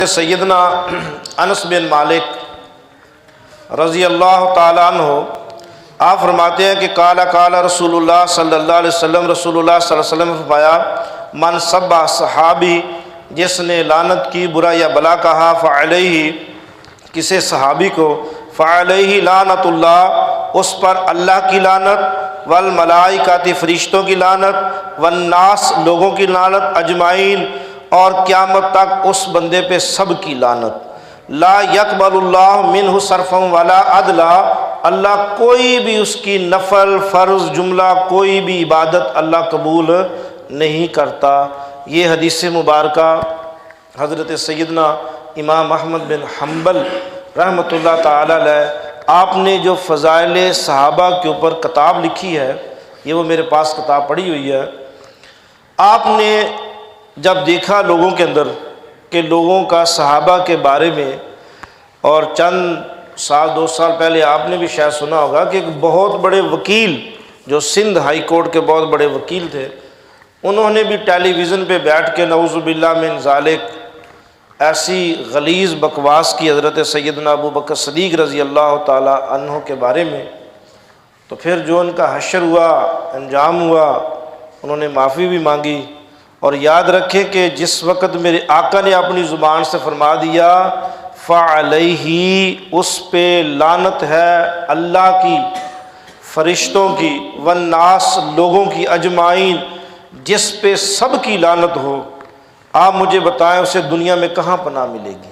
سیدنا انس بن مالک رضی اللہ تعالیٰ عنہ آپ فرماتے ہیں کہ قال رسول اللہ صلی اللہ علیہ وسلم، رسول اللہ صلی اللہ علیہ وسلم نے فرمایا من سبہ صحابی، جس نے لعنت کی، برا یا بلا کہا، فعلیہ کسی صحابی کو، فعلیہ لعنت اللہ، اس پر اللہ کی لعنت، والملائکۃ فرشتوں کی لعنت، والناس لوگوں کی لعنت، اجمعین اور قیامت تک اس بندے پہ سب کی لعنت۔ لا یقبل اللہ منہ صرفا ولا عدلا، اللہ کوئی بھی اس کی نفل فرض جملہ کوئی بھی عبادت اللہ قبول نہیں کرتا۔ یہ حدیث مبارکہ حضرت سیدنا امام احمد بن حنبل رحمۃ اللہ تعالی علیہ آپ نے جو فضائل صحابہ کے اوپر کتاب لکھی ہے، یہ وہ میرے پاس کتاب پڑھی ہوئی ہے۔ آپ نے جب دیکھا لوگوں کے اندر کہ لوگوں کا صحابہ کے بارے میں، اور چند سال دو سال پہلے آپ نے بھی شاید سنا ہوگا کہ ایک بہت بڑے وکیل جو سندھ ہائی کورٹ کے بہت بڑے وکیل تھے، انہوں نے بھی ٹیلی ویژن پہ بیٹھ کے نعوذ باللہ من ذالک ایسی غلیظ بکواس کی حضرت سیدنا ابو بکر صدیق رضی اللہ تعالی عنہ کے بارے میں۔ تو پھر جو ان کا حشر ہوا، انجام ہوا، انہوں نے معافی بھی مانگی۔ اور یاد رکھیں کہ جس وقت میرے آقا نے اپنی زبان سے فرما دیا فعلیہ، اس پہ لعنت ہے اللہ کی، فرشتوں کی، والناس لوگوں کی، اجمعین جس پہ سب کی لعنت ہو، آپ مجھے بتائیں اسے دنیا میں کہاں پناہ ملے گی؟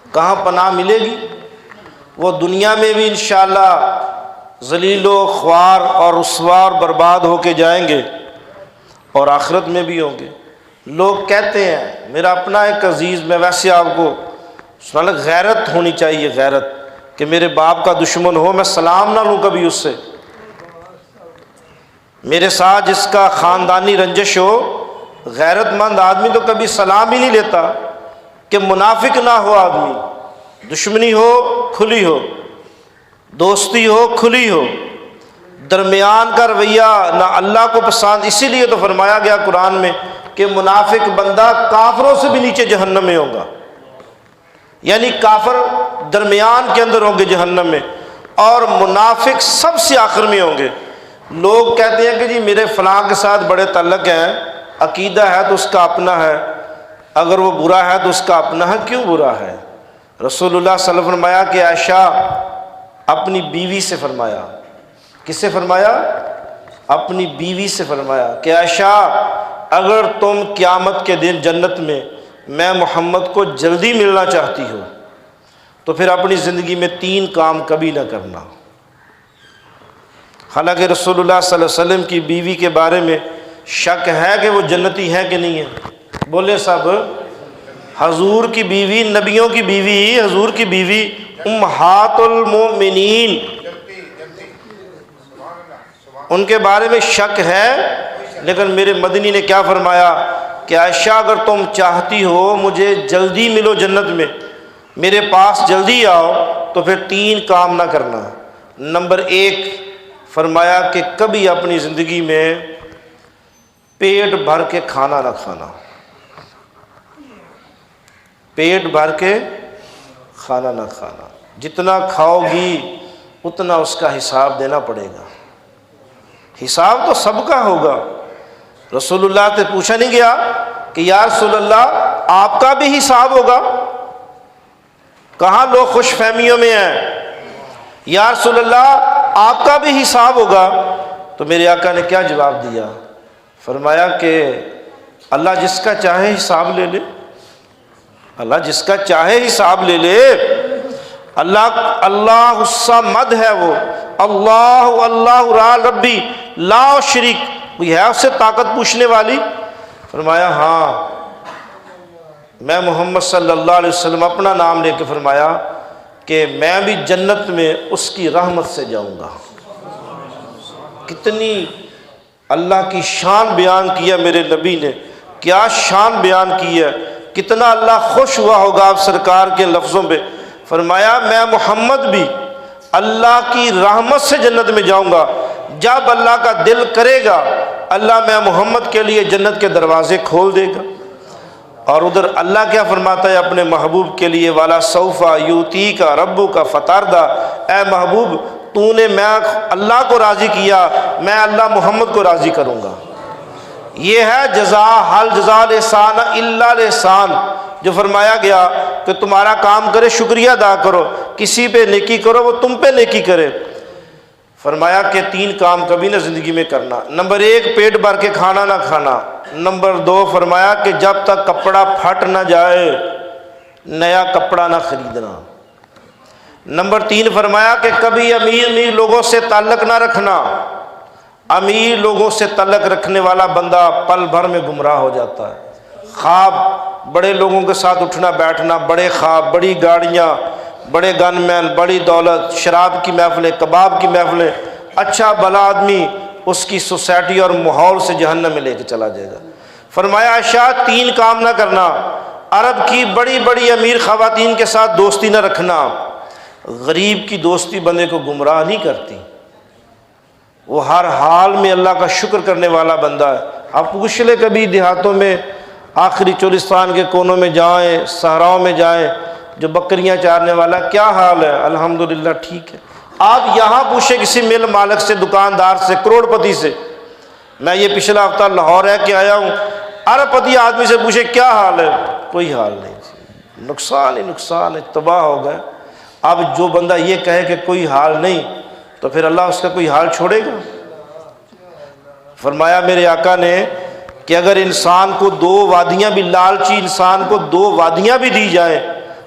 کہاں پناہ ملے گی؟ وہ دنیا میں بھی انشاءاللہ ذلیل و خوار اور رسوا اور برباد ہو کے جائیں گے، اور آخرت میں بھی ہوں گے۔ لوگ کہتے ہیں، میرا اپنا ایک عزیز، میں ویسے آپ کو سنا، غیرت ہونی چاہیے، غیرت کہ میرے باپ کا دشمن ہو میں سلام نہ لوں کبھی اس سے، میرے ساتھ جس کا خاندانی رنجش ہو، غیرت مند آدمی تو کبھی سلام ہی نہیں لیتا، کہ منافق نہ ہو آدمی، دشمنی ہو کھلی ہو، دوستی ہو کھلی ہو، درمیان کا رویہ نہ اللہ کو پسند۔ اسی لیے تو فرمایا گیا قرآن میں کہ منافق بندہ کافروں سے بھی نیچے جہنم میں ہوگا، یعنی کافر درمیان کے اندر ہوں گے جہنم میں، اور منافق سب سے آخر میں ہوں گے۔ لوگ کہتے ہیں کہ جی میرے فلاں کے ساتھ بڑے تعلق ہیں، عقیدہ ہے تو اس کا اپنا ہے، اگر وہ برا ہے تو اس کا اپنا ہے، کیوں برا ہے؟ رسول اللہ صلی اللہ علیہ وسلم نے فرمایا کہ عائشہ اپنی بیوی سے فرمایا، کس سے فرمایا؟ اپنی بیوی سے فرمایا کہ عائشہ اگر تم قیامت کے دن جنت میں محمد کو جلدی ملنا چاہتی ہو تو پھر اپنی زندگی میں 3 کام کبھی نہ کرنا۔ حالانکہ رسول اللہ صلی اللہ علیہ وسلم کی بیوی کے بارے میں شک ہے کہ وہ جنتی ہے کہ نہیں ہے؟ بولے سب، حضور کی بیوی، نبیوں کی بیوی، حضور کی بیوی امہات المومنین، ان کے بارے میں شک ہے، لیکن میرے مدنی نے کیا فرمایا کہ عائشہ اگر تم چاہتی ہو مجھے جلدی ملو جنت میں، میرے پاس جلدی آؤ، تو پھر 3 کام نہ کرنا۔ نمبر 1 فرمایا کہ کبھی اپنی زندگی میں پیٹ بھر کے کھانا نہ کھانا، پیٹ بھر کے کھانا نہ کھانا، جتنا کھاؤ گی اتنا اس کا حساب دینا پڑے گا، حساب تو سب کا ہوگا۔ رسول اللہ سے پوچھا نہیں گیا کہ یا رسول اللہ آپ کا بھی حساب ہوگا؟ کہاں لوگ خوش فہمیوں میں ہیں، یا رسول اللہ آپ کا بھی حساب ہوگا؟ تو میرے آقا نے کیا جواب دیا؟ فرمایا کہ اللہ جس کا چاہے حساب لے لے، اللہ جس کا چاہے حساب لے لے، اللہ الصمد ہے، وہ اللہ را ربی لا شریک، کوئی ہے اس سے طاقت پوچھنے والی؟ فرمایا ہاں۔ میں محمد صلی اللہ علیہ وسلم اپنا نام لے کے فرمایا کہ میں بھی جنت میں اس کی رحمت سے جاؤں گا۔ کتنی اللہ کی شان بیان کیا میرے نبی نے، کیا شان بیان کی ہے، کتنا اللہ خوش ہوا ہوگا آپ سرکار کے لفظوں پہ۔ فرمایا میں محمد بھی اللہ کی رحمت سے جنت میں جاؤں گا، جب اللہ کا دل کرے گا اللہ میں محمد کے لیے جنت کے دروازے کھول دے گا۔ اور ادھر اللہ کیا فرماتا ہے اپنے محبوب کے لیے، والا سوفا یوتی کا ربو کا فتاردہ، اے محبوب تو نے میں اللہ کو راضی کیا، میں اللہ محمد کو راضی کروں گا۔ یہ ہے جزا، حل جزا الاحسان الا الاحسان، جو فرمایا گیا کہ تمہارا کام کرے شکریہ ادا کرو، کسی پہ نیکی کرو وہ تم پہ نیکی کرے۔ فرمایا کہ 3 کام کبھی نہ زندگی میں کرنا، نمبر 1 پیٹ بھر کے کھانا نہ کھانا، نمبر 2 فرمایا کہ جب تک کپڑا پھٹ نہ جائے نیا کپڑا نہ خریدنا، نمبر 3 فرمایا کہ کبھی امیر لوگوں سے تعلق نہ رکھنا، امیر لوگوں سے تعلق رکھنے والا بندہ پل بھر میں گمراہ ہو جاتا ہے۔ خواب، بڑے لوگوں کے ساتھ اٹھنا بیٹھنا، بڑے خواب، بڑی گاڑیاں، بڑے گن مین، بڑی دولت، شراب کی محفلیں، کباب کی محفلیں، اچھا بھلا آدمی اس کی سوسائٹی اور ماحول سے جہنم میں لے کے چلا جائے گا۔ فرمایا عائشہ 3 کام نہ کرنا، عرب کی بڑی بڑی امیر خواتین کے ساتھ دوستی نہ رکھنا، غریب کی دوستی بندے کو گمراہ نہیں کرتی، وہ ہر حال میں اللہ کا شکر کرنے والا بندہ ہے۔ آپ پوچھ لے کبھی دیہاتوں میں، آخری چولستان کے کونوں میں جائیں، صحراؤں میں جائیں، جو بکریاں چارنے والا کیا حال ہے؟ الحمدللہ ٹھیک ہے۔ آپ یہاں پوچھیں کسی مل مالک سے، دکاندار سے، کروڑ پتی سے، میں یہ پچھلا ہفتہ لاہور ہے کہ آیا ہوں، ارب پتی آدمی سے پوچھے کیا حال ہے، کوئی حال نہیں، نقصان ہی نقصان ہے، تباہ ہو گئے۔ اب جو بندہ یہ کہے کہ کوئی حال نہیں، تو پھر اللہ اس کا کوئی حال چھوڑے گا؟ فرمایا میرے آقا نے کہ اگر انسان کو 2 وادیاں بھی، لالچی انسان کو 2 وادیاں بھی دی جائیں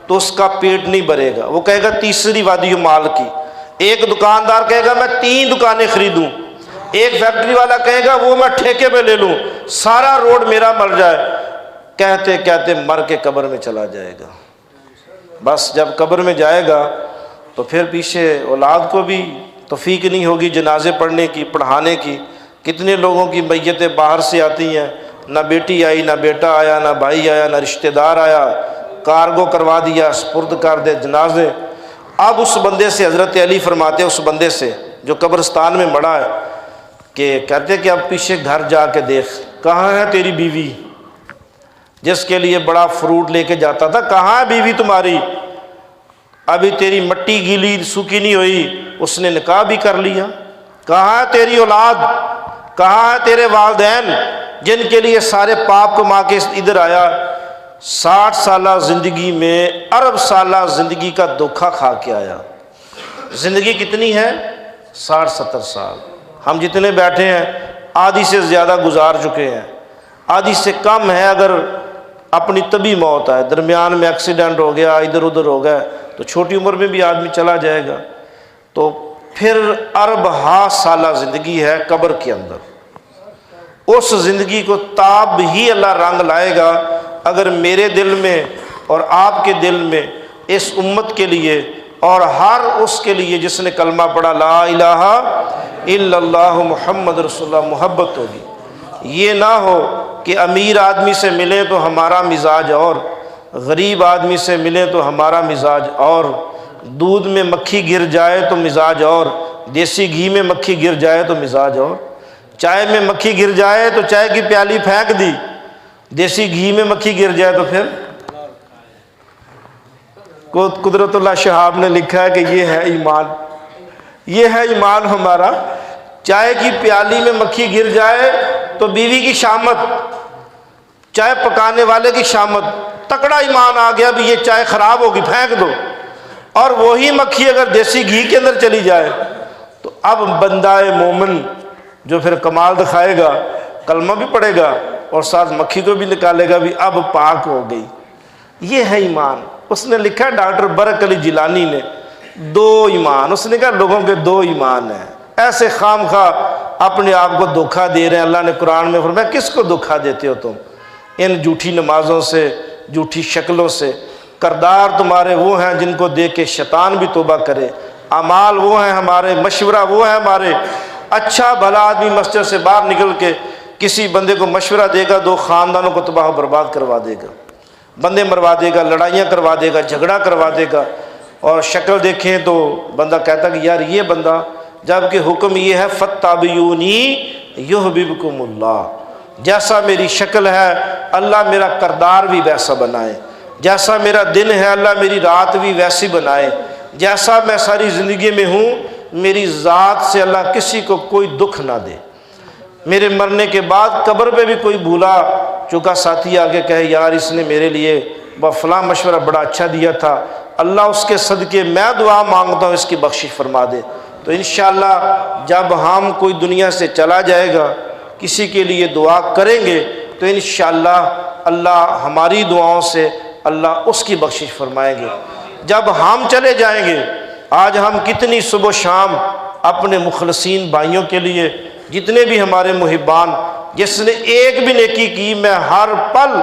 تو اس کا پیٹ نہیں بھرے گا، وہ کہے گا تیسری وادی مال کی۔ ایک دکاندار کہے گا میں 3 دکانیں خریدوں، ایک فیکٹری والا کہے گا وہ میں ٹھیکے پہ لے لوں، سارا روڈ میرا مر جائے، کہتے کہتے مر کے قبر میں چلا جائے گا۔ بس جب قبر میں جائے گا تو پھر پیچھے اولاد کو بھی توفیق نہیں ہوگی جنازے پڑھنے کی، پڑھانے کی۔ کتنے لوگوں کی میتیں باہر سے آتی ہیں، نہ بیٹی آئی، نہ بیٹا آیا، نہ بھائی آیا، نہ رشتہ دار آیا، کارگو کروا دیا، سپرد کر دے جنازے۔ اب اس بندے سے حضرت علی فرماتے ہیں، اس بندے سے جو قبرستان میں مڑا ہے، کہ کہتے کہ اب پیچھے گھر جا کے دیکھ، کہاں ہے تیری بیوی جس کے لیے بڑا فروٹ لے کے جاتا تھا؟ کہاں ہے بیوی تمہاری؟ ابھی تیری مٹی گیلی سوکھی نہیں ہوئی، اس نے نکاح بھی کر لیا۔ کہاں ہے تیری اولاد؟ کہاں ہے تیرے والدین جن کے لیے سارے پاپ کما کے ادھر آیا؟ 60 سالہ زندگی میں ارب سالہ زندگی کا دھوکہ کھا کے آیا۔ زندگی کتنی ہے؟ 60-70 سال۔ ہم جتنے بیٹھے ہیں آدھی سے زیادہ گزار چکے ہیں، آدھی سے کم ہے اگر اپنی طبی موت ہے، درمیان میں ایکسیڈنٹ ہو گیا، ادھر ادھر ہو گیا، تو چھوٹی عمر میں بھی آدمی چلا جائے گا۔ تو پھر ارب ہا سالہ زندگی ہے قبر کے اندر۔ اس زندگی کو تاب ہی اللہ رنگ لائے گا اگر میرے دل میں اور آپ کے دل میں اس امت کے لیے اور ہر اس کے لیے جس نے کلمہ پڑھا لا الہ الا اللہ محمد رسول اللہ محبت ہوگی۔ یہ نہ ہو کہ امیر آدمی سے ملے تو ہمارا مزاج اور، غریب آدمی سے ملے تو ہمارا مزاج اور، دودھ میں مکھی گر جائے تو مزاج اور، دیسی گھی میں مکھی گر جائے تو مزاج اور، چائے میں مکھی گر جائے تو چائے کی پیالی پھینک دی، دیسی گھی میں مکھی گر جائے تو پھر۔ قدرت اللہ شہاب نے لکھا ہے کہ یہ ہے ایمان، یہ ہے ایمان ہمارا۔ چائے کی پیالی میں مکھی گر جائے تو بیوی کی شامت، چائے پکانے والے کی شامت، تکڑا ایمان آ گیا بھی یہ چائے خراب ہوگی پھینک دو۔ اور وہی مکھی اگر دیسی گھی کے اندر چلی جائے تو اب بندہ مومن جو پھر کمال دکھائے گا، کلمہ بھی پڑھے گا اور ساتھ مکھی کو بھی نکالے گا بھی اب پاک ہو گئی۔ یہ ہے ایمان۔ اس نے لکھا ڈاکٹر برک علی جیلانی نے 2 ایمان، اس نے کہا لوگوں کے 2 ایمان ہیں، ایسے خام خواہ اپنے آپ کو دھوکہ دے رہے ہیں۔ اللہ نے قرآن میں فرمایا کس کو دھوکہ دیتے ہو تم؟ ان جھوٹی نمازوں سے، جھوٹی شکلوں سے۔ کردار تمہارے وہ ہیں جن کو دیکھ کے شیطان بھی توبہ کرے، اعمال وہ ہیں ہمارے، مشورہ وہ ہے ہمارے۔ اچھا بھلا آدمی مسجد سے باہر نکل کے کسی بندے کو مشورہ دے گا، 2 خاندانوں کو تباہ و برباد کروا دے گا، بندے مروا دے گا، لڑائیاں کروا دے گا، جھگڑا کروا دے گا۔ اور شکل دیکھیں تو بندہ کہتا کہ یار یہ بندہ، جبکہ حکم یہ ہے فَاتَّبِعُونِی یُحْبِبْکُمُ اللَّہ، جیسا میری شکل ہے اللہ میرا کردار بھی ویسا بنائے، جیسا میرا دن ہے اللہ میری رات بھی ویسی بنائے، جیسا میں ساری زندگی میں ہوں میری ذات سے اللہ کسی کو کوئی دکھ نہ دے، میرے مرنے کے بعد قبر پہ بھی کوئی بھولا چکا ساتھی آگے کہے یار اس نے میرے لیے فلاں مشورہ بڑا اچھا دیا تھا، اللہ اس کے صدقے میں دعا مانگتا ہوں اس کی بخشش فرما دے۔ تو انشاءاللہ جب ہم کوئی دنیا سے چلا جائے گا کسی کے لیے دعا کریں گے تو انشاءاللہ اللہ ہماری دعاؤں سے اللہ اس کی بخشش فرمائیں گے۔ جب ہم چلے جائیں گے، آج ہم کتنی صبح و شام اپنے مخلصین بھائیوں کے لیے، جتنے بھی ہمارے محبان، جس نے ایک بھی نیکی کی میں ہر پل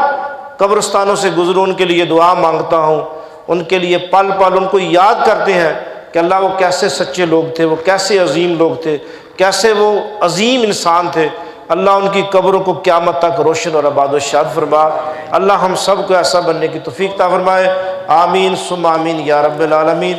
قبرستانوں سے گزروں ان کے لیے دعا مانگتا ہوں، ان کے لیے پل پل ان کو یاد کرتے ہیں کہ اللہ وہ کیسے سچے لوگ تھے، وہ کیسے عظیم لوگ تھے، کیسے وہ عظیم انسان تھے۔ اللہ ان کی قبروں کو قیامت تک روشن اور آباد و شاد فرما۔ اللہ ہم سب کو ایسا بننے کی توفیق عطا فرمائے، آمین ثم آمین یا رب العالمین۔